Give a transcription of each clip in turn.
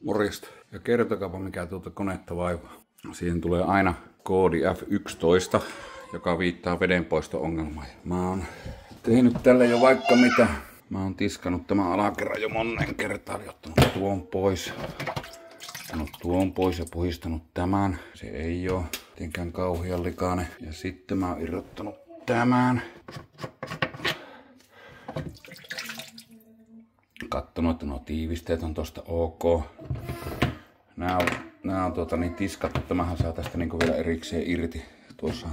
Morjesta. Ja kertokaapa mikä tuota konetta vaivaa. Siihen tulee aina koodi F11, joka viittaa vedenpoisto-ongelmaan. Mä oon tehnyt tälle jo vaikka mitä. Mä oon tiskannut tämän alakerran jo monen kertaan. Eli ottanut tuon pois ja puhistanut tämän. Se ei oo mitenkään kauhean likainen. Ja sitten mä oon irrottanut tämän. Kattonut, että nuo tiivisteet on tosta ok. Nää on niin tiskattu. Tämähän saa tästä niinku vielä erikseen irti. Tuossa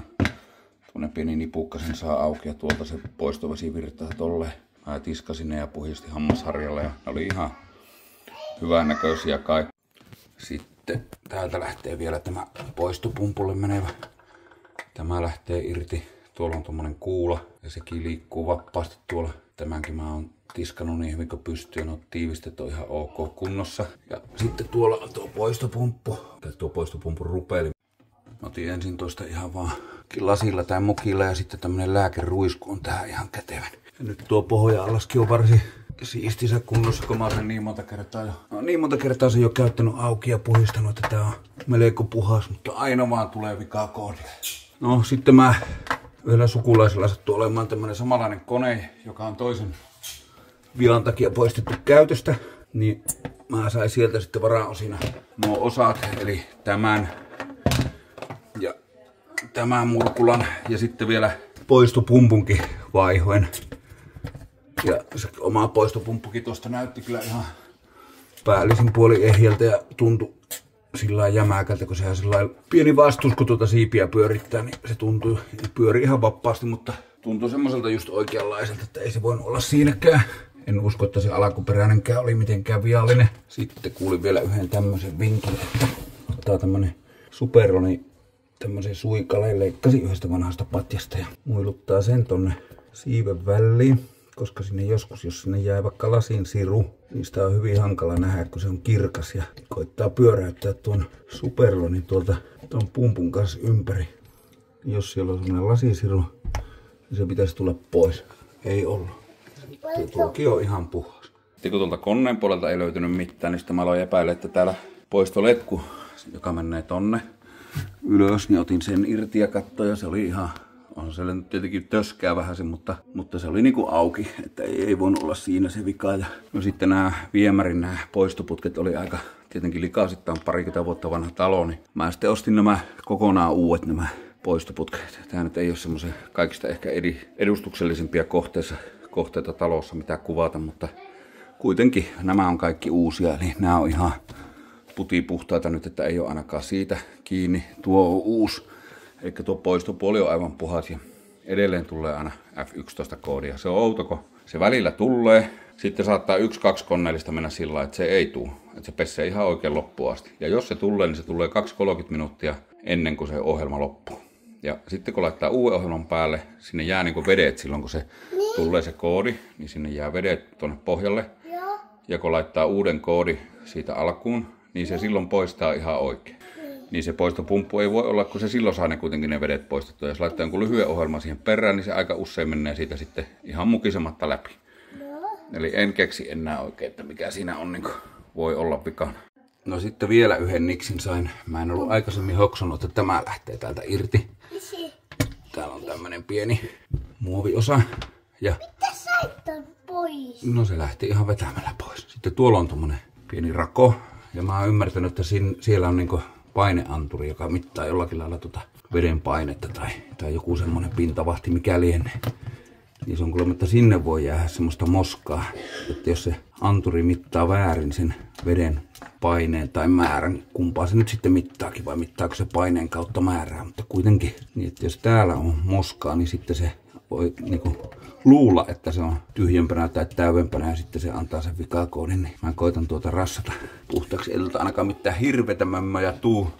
tuonne pieni nipukka sen saa auki ja tuolta se poistovesi virtaa tolleen. Mä tiskasin ne ja puhistin hammasharjalla ja ne oli ihan hyvän näköisiä kai. Sitten täältä lähtee vielä tämä poistopumpulle menevä. Tämä lähtee irti. Tuolla on tommonen kuula ja sekin liikkuu vapaasti tuolla. Tämänkin mä oon tiskannut niin hyvin kuin pystyy. No tiivistet on ihan ok kunnossa. Ja sitten tuolla on tuo poistopumppu. Tuo poistopumpun rupeli. Mä otin ensin toista ihan vaan lasilla tai mukilla ja sitten tämmönen lääkeruisku on tähän ihan kätevän. Ja nyt tuo pohja-alaskin on varsin siistissä kunnossa, kun mä oon sen niin monta kertaa sen jo käyttänyt auki ja puhistanut, että tää on melko puhas, mutta aina vaan tulee vikaa koodille. No sitten mä yhdellä sukulaisella sattuu olemaan tämmönen samanlainen kone, joka on toisen vian takia poistettu käytöstä, niin mä sain sieltä sitten varaosina nuo osat, eli tämän ja tämän murkulan ja sitten vielä poistopumpunkin vaihoen. Ja se oma poistopumppukin tuosta näytti kyllä ihan päällisin puoli ehjältä ja tuntui sillä jämäkältä, kun sehän sellainen pieni vastus, kun tuota siipiä pyörittää, niin se tuntui, pyöri ihan vapaasti, mutta tuntui semmoiselta just oikeanlaiselta, että ei se voinut olla siinäkään. En usko, että se alkuperäinenkään oli mitenkään viallinen. Sitten kuulin vielä yhden tämmöisen vinkin, että ottaa tämmönen Superloni tämmöisen suikaleen, leikkasi yhdestä vanhasta patjasta ja muiluttaa sen tonne siiven väliin. Koska sinne joskus, jos sinne jää vaikka lasin siru, niin sitä on hyvin hankala nähdä, kun se on kirkas ja koittaa pyöräyttää tuon Superlonin tuolta tuon pumpun kanssa ympäri. Jos siellä on sellainen lasisiru, niin se pitäisi tulla pois. Ei ollut. Tuokin on ihan puhas. Sitten kun tuolta koneen puolelta ei löytynyt mitään, niin sitten mä aloin epäillä, että täällä poistoletku, joka menee tonne ylös, niin otin sen irti ja katsoin ja se oli ihan... On se nyt tietenkin töskää vähäsen, mutta se oli niinku auki, että ei voinut olla siinä se vika. Ja no sitten nämä viemärin poistoputket oli aika tietenkin likaisittain parikymmentä vuotta vanha talo, niin mä sitten ostin nämä kokonaan uudet nämä poistoputket. Tämä nyt ei ole semmoisen kaikista ehkä edustuksellisimpia kohteita talossa mitä kuvata, mutta kuitenkin nämä on kaikki uusia, eli nämä on ihan putipuhtaita nyt, että ei ole ainakaan siitä kiinni. Tuo on uusi. Eli tuo poistopuoli on aivan puhas ja edelleen tulee aina F11-koodia. Se on outo, kun se välillä tulee. Sitten saattaa 1-2 koneellista mennä sillä lailla, että se ei tule. Että se pesee ihan oikein loppuun asti. Ja jos se tulee, niin se tulee 2-30 minuuttia ennen kuin se ohjelma loppuu. Ja sitten kun laittaa uuden ohjelman päälle, sinne jää niin kuin vedet silloin, kun se tulee se koodi, niin sinne jää vedet tuonne pohjalle. Ja kun laittaa uuden koodi siitä alkuun, niin se silloin poistaa ihan oikein. Niin se poistopumppu ei voi olla, kun se silloin saa ne kuitenkin ne vedet poistettua. Jos laittaa jonkun lyhyen ohjelman siihen perään, niin se aika usein menee siitä sitten ihan mukisematta läpi. Eli en keksi enää oikein, että mikä siinä on, niin voi olla vikana. No sitten vielä yhden niksin sain. Mä en ollut aikaisemmin hoksannut, että tämä lähtee täältä irti. Täällä on tämmönen pieni muoviosa. Ja... Mitä sait ton pois? No se lähti ihan vetämällä pois. Sitten tuolla on tommonen pieni rako. Ja mä oon ymmärtänyt, että siellä on niinku paineanturi, joka mittaa jollakin lailla veden painetta tai joku semmonen pintavahti, mikä lienee. Niin se on kuulemma, että sinne voi jäädä semmoista moskaa, että jos se anturi mittaa väärin sen veden paineen tai määrän, kumpaa se nyt sitten mittaakin vai mittaako se paineen kautta määrää, mutta kuitenkin, niin että jos täällä on moskaa, niin sitten se voi niinku luulla, että se on tyhjempänä tai täydempänä ja sitten se antaa sen vikakoodin, niin mä koitan rassata puhtaaksi. Ei ainakaan mitään hirvetä mämmöjä tuu.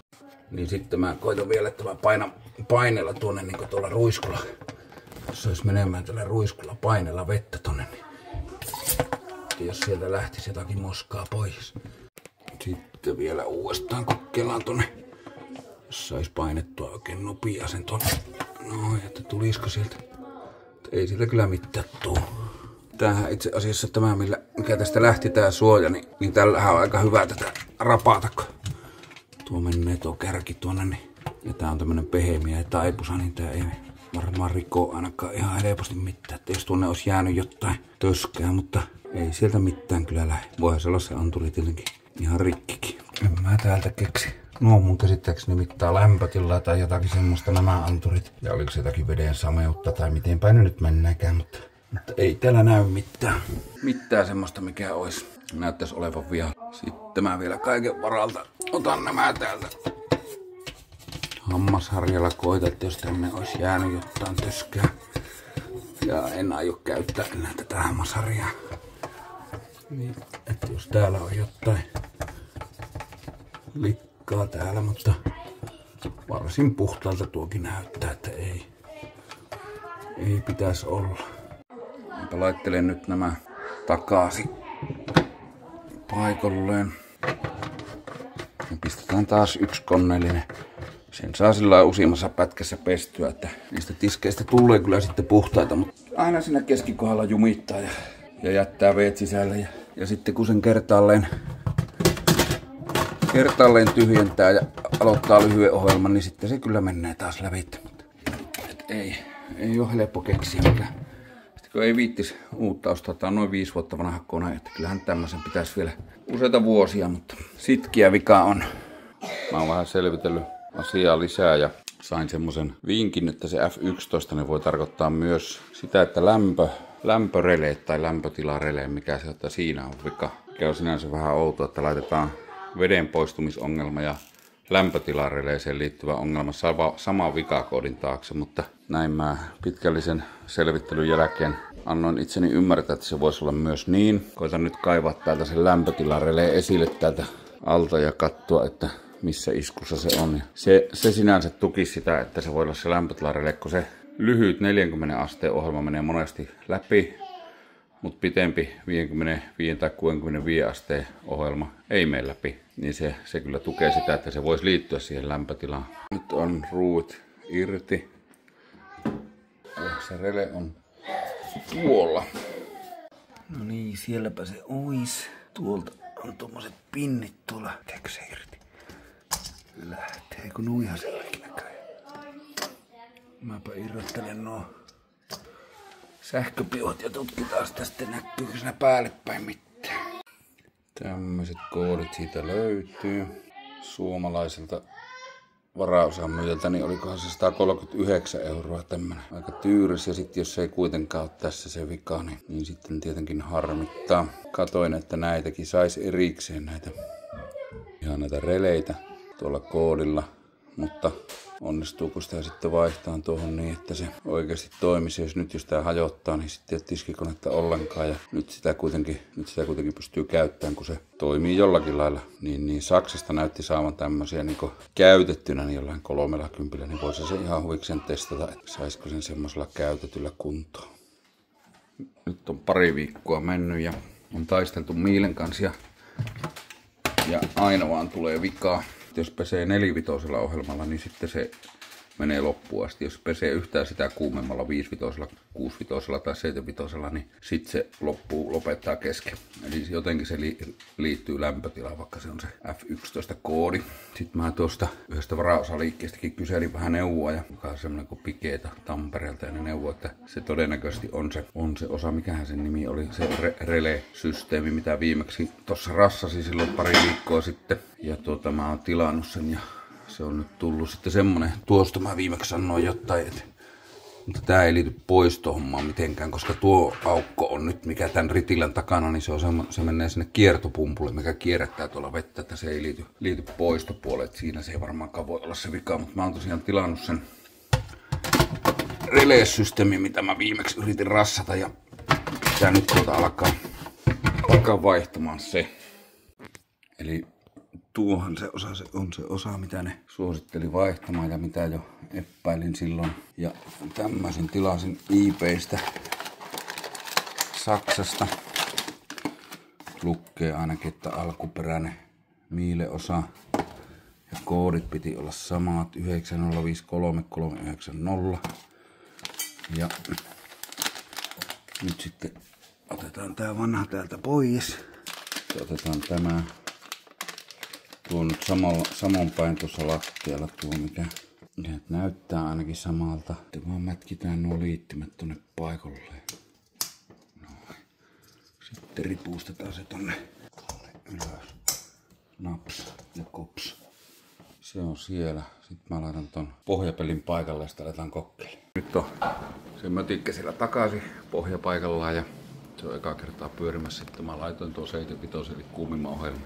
Niin sitten mä koitan vielä, että mä painan paineella tuonne niin tuolla ruiskulla. Jos olisi menemään tällä ruiskulla paineella vettä tonne, niin jos sieltä lähtisi jotakin moskaa pois. Sitten vielä uudestaan kokeillaan tonne. Jos sais painettua oikein nopeaa sen tonne. No, että tulisiko sieltä. Ei sieltä kyllä mitään tuu. Tämähän itse asiassa tämä, mikä tästä lähti tää suoja, niin tällähän on aika hyvä tätä rapata, kun tuo menee tuo kärki tuonne. Niin. Ja tää on tämmönen pehmeä ja taipusa, niin tää ei varmaan rikoo ainakaan ihan helposti mitään. Että jos tuonne olisi jäänyt jotain töskää, mutta ei sieltä mitään kyllä lähde. Voihan se olla se anturi tietenkin ihan rikkikin. En mä täältä keksi. No mun käsittääkseni mittaa lämpötilaa tai jotakin semmoista nämä anturit. Ja oliko se jotakin veden sameutta tai miten päin ne nyt mennäänkään, mutta ei täällä näy mitään. Mitään semmoista mikä olisi. Näyttäisi olevan vialla. Sitten mä vielä kaiken varalta otan nämä täältä. Hammasharjalla koitan, että jos tänne olisi jäänyt jotain töskää. Ja en aio käyttää enää tätä hammasharjaa. Niin, että jos täällä on jotain likkaa täällä, mutta varsin puhtaalta tuokin näyttää, että ei pitäisi olla. Mä laittelen nyt nämä takaisin paikalleen. Ja pistetään taas yksi koneellinen. Sen saa sillä useammassa pätkässä pestyä, että niistä tiskeistä tulee kyllä sitten puhtaita, mutta aina siinä keskikohdalla jumittaa ja jättää veet sisälle. Ja sitten kun sen kertaalleen tyhjentää ja aloittaa lyhyen ohjelman, niin sitten se kyllä menee taas lävitse. Ei ole helppo keksiä mikään. Sitten kun ei viittis uutta ostaa, tää on noin 5 vuotta vanha kone, että kyllähän tämmöisen pitäisi vielä useita vuosia, mutta sitkiä vika on. Mä oon vähän selvitellyt asiaa lisää ja sain semmosen vinkin, että se F11 ne voi tarkoittaa myös sitä, että lämpöreleet tai lämpötilarele, mikä sieltä siinä on vika. Mikä on sinänsä vähän outoa, että laitetaan veden poistumisongelma ja lämpötilareleeseen liittyvä ongelma saman vikakoodin taakse, mutta näin mä pitkällisen selvittelyn jälkeen annoin itseni ymmärtää, että se voisi olla myös niin. Koitan nyt kaivaa täältä sen lämpötilareleen esille täältä alta ja katsoa, että missä iskussa se on. Se sinänsä tuki sitä, että se voi olla se lämpötilarele, kun se lyhyt 40 asteen ohjelma menee monesti läpi, mutta pitempi 55 tai 65 asteen ohjelma ei mene läpi. Niin se kyllä tukee sitä, että se voisi liittyä siihen lämpötilaan. Nyt on ruuvit irti. Ja se rele on tuolla. No niin, sielläpä se ois. Tuolta on tommoset pinnit tuolla. Teekö se irti? Lähteekö nuihan sellakin näköjään? Mäpä irrottelen nuo sähköpiot ja tutkitaan sitä sitten näkyykö siinä päälle päin mitään. Tämmöiset koodit siitä löytyy. Suomalaiselta varaosan myyjältä, niin olikohan se 139 € tämmönen. Aika tyyris ja sitten jos ei kuitenkaan ole tässä se vika, niin sitten tietenkin harmittaa. Katoin, että näitäkin saisi erikseen näitä releitä tuolla koodilla, mutta onnistuuko sitä sitten vaihtaa tuohon niin, että se oikeasti toimisi. Jos tää hajottaa, niin sitten ei ole tiskikonetta ollenkaan. Ja nyt sitä kuitenkin pystyy käyttämään, kun se toimii jollakin lailla. Niin Saksasta näytti saavan tämmöisiä niin käytettynä niin jollain 30, niin voisi se ihan huvikseen testata, että saisiko sen semmoisella käytetyllä kuntoon. Nyt on pari viikkoa mennyt ja on taisteltu Miilen kanssa ja aina vaan tulee vikaa. Jos pesee 4-vitosella ohjelmalla, niin sitten se menee loppuun asti. Jos pesee yhtään sitä kuumemmalla 5-vitosella, 6-vitosella tai 7-vitosella, niin sitten se lopettaa kesken. Eli jotenkin se liittyy lämpötilaan, vaikka se on se F11-koodi. Sitten mä tuosta yhdestä varaosaliikkeestäkin kyselin vähän neuvoa, joka on semmoinen kuin Pikeeta Tampereelta, ja ne neuvoi, että se todennäköisesti on se osa, mikähän sen nimi oli, se relé-systeemi, mitä viimeksi tuossa rassasi silloin pari viikkoa sitten. Ja mä oon tilannut sen ja se on nyt tullut sitten semmonen, tuosta mä viimeksi sanoin jotain, mutta tää ei liity poistohommaan mitenkään, koska tuo aukko on nyt, mikä tän ritilän takana, niin se menee sinne kiertopumpulle, mikä kierrättää tuolla vettä, että se ei liity poistopuolelle, että siinä se ei varmaankaan voi olla se vika, mutta mä oon tosiaan tilannut sen relé-systeemin, mitä mä viimeksi yritin rassata ja tää nyt tuolta alkaa vaihtamaan se. Eli tuohan se on se osa, mitä ne suositteli vaihtamaan ja mitä jo epäilin silloin. Ja tämmöisen tilasin eBaystä Saksasta. Lukee ainakin, että alkuperäinen Miele-osa. Ja koodit piti olla samat 9053390. Ja nyt sitten otetaan tää vanha täältä pois. Otetaan tämä tuo nyt samoin päin tuossa lattialla tuo, mikä näyttää ainakin samalta. Sitten vaan mätkitään nuo liittimet tonne paikalleen. Noin. Sitten ripustetaan se tonne ylös. Naps ja kops. Se on siellä. Sitten mä laitan ton pohjapelin paikalle ja sitten aletaan kokkeilemaan. Nyt on se mötikkä siellä takaisin pohjapaikallaan ja se on eka kertaa pyörimässä. Sitten mä laitoin tuo 75 eli kuumimman ohjelman.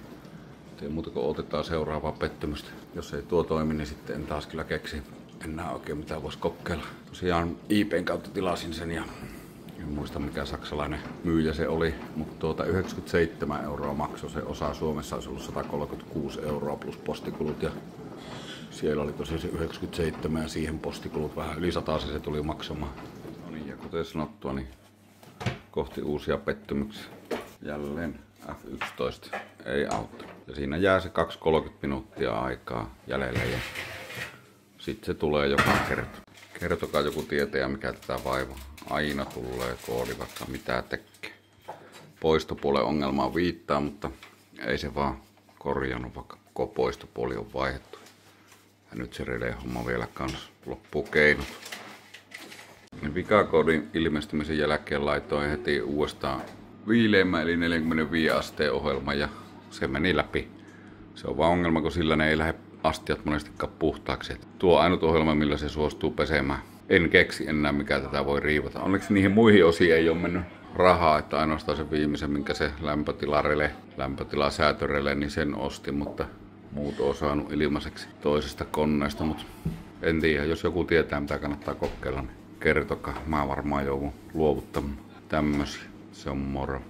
Ei muuta kuin otetaan seuraavaa pettymystä. Jos ei tuo toimi, niin sitten en taas kyllä keksi enää oikein mitä vois kokeilla. Tosiaan IPn kautta tilasin sen ja en muista mikä saksalainen myyjä se oli, mutta 97 € maksoi se osa. Suomessa olisi ollut 136 € plus postikulut ja siellä oli tosiaan se 97 ja siihen postikulut vähän yli 100 se tuli maksamaan. No niin, ja kuten sanottua, niin kohti uusia pettymyksiä. Jälleen F11 ei auta. Ja siinä jää se 2-30 minuuttia aikaa jäljelle ja sitten se tulee joka kerta. Kertokaa joku tietäjä mikä tätä vaivaa. Aina tulee koodi vaikka mitä tekee. Poistopuolen ongelmaan viittaa, mutta ei se vaan korjannut vaikka koko poistopuoli on vaihdettu. Ja nyt se relay-homma vielä kans loppuu keinot. Vikakoodin ilmestymisen jälkeen laitoin heti uudestaan viileämmä eli 45 asteen ohjelma ja se meni läpi. Se on vaan ongelma, kun sillä ne ei lähde astiat monestikaan puhtaaksi. Tuo ainut ohjelma, millä se suostuu pesemään. En keksi enää mikä tätä voi riivata. Onneksi niihin muihin osiin ei ole mennyt rahaa, että ainoastaan se viimeisen, minkä se lämpötilasäätörele, niin sen osti, mutta muut on saanut ilmaiseksi toisesta koneesta. Mutta en tiedä, jos joku tietää mitä kannattaa kokeilla, niin kertokaa. Mä varmaan joudun luovuttamaan tämmösiä. Se on moro.